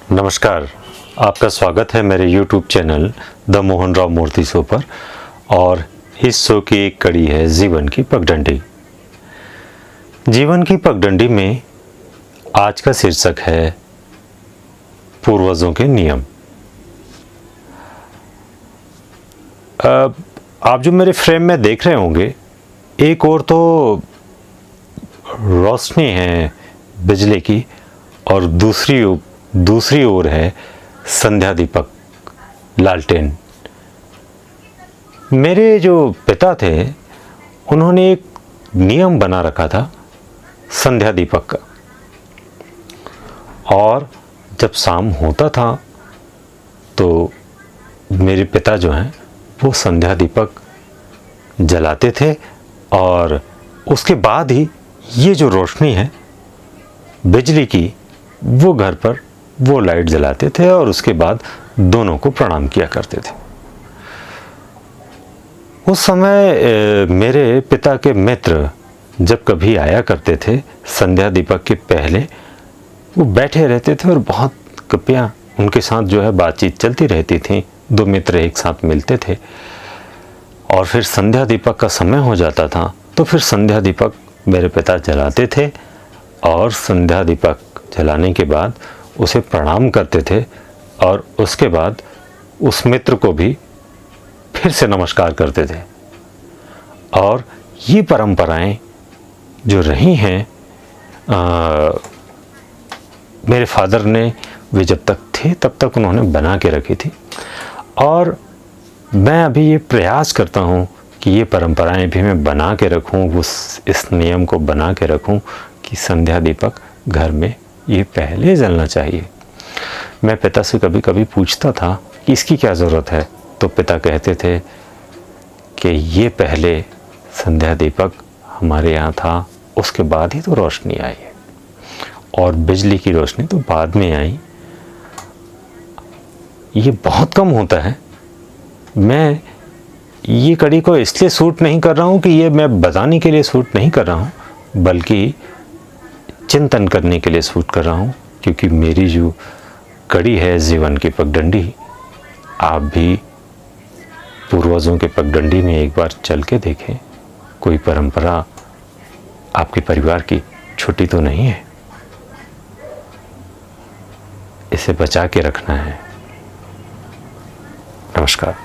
नमस्कार, आपका स्वागत है मेरे YouTube channel the Mohan Rao Murthy show पर। और इस शो की एक कड़ी है जीवन की पगडंडी। जीवन की पगडंडी में आज का शीर्षक है पूर्वजों के नियम। आप जो मेरे फ्रेम में देख रहे होंगे, एक ओर तो रोशनी है बिजली की और दूसरी ओर है संध्या दीपक, लालटेन। मेरे जो पिता थे उन्होंने एक नियम बना रखा था संध्या दीपक का, और जब शाम होता था तो मेरे पिता जो हैं वो संध्या दीपक जलाते थे और उसके बाद ही ये जो रोशनी है बिजली की, वो घर पर वो लाइट जलाते थे और उसके बाद दोनों को प्रणाम किया करते थे। उस समय मेरे पिता के मित्र जब कभी आया करते थे संध्या दीपक के पहले, वो बैठे रहते थे और बहुत गप्पियाँ उनके साथ जो है बातचीत चलती रहती थी। दो मित्र एक साथ मिलते थे और फिर संध्या दीपक का समय हो जाता था तो फिर संध्या दीपक मेरे पिता जलाते थे और संध्या दीपक जलाने के बाद उसे प्रणाम करते थे और उसके बाद उस मित्र को भी फिर से नमस्कार करते थे। और ये परंपराएं जो रही हैं मेरे फादर ने, वे जब तक थे तब तक उन्होंने बना के रखी थी। और मैं अभी ये प्रयास करता हूँ कि ये परंपराएं भी मैं बना के रखूँ, इस नियम को बना के रखूँ कि संध्या दीपक घर में ये पहले जलना चाहिए। मैं पिता से कभी कभी पूछता था कि इसकी क्या ज़रूरत है, तो पिता कहते थे कि ये पहले संध्या दीपक हमारे यहाँ था, उसके बाद ही तो रोशनी आई है, और बिजली की रोशनी तो बाद में आई। ये बहुत कम होता है। मैं ये कड़ी को इसलिए शूट नहीं कर रहा हूँ कि ये मैं बताने के लिए शूट नहीं कर रहा हूँ, बल्कि चिंतन करने के लिए शूट कर रहा हूँ। क्योंकि मेरी जो कड़ी है जीवन की पगडंडी, आप भी पूर्वजों के पगडंडी में एक बार चल के देखें। कोई परंपरा आपके परिवार की छुट्टी तो नहीं है, इसे बचा के रखना है। नमस्कार।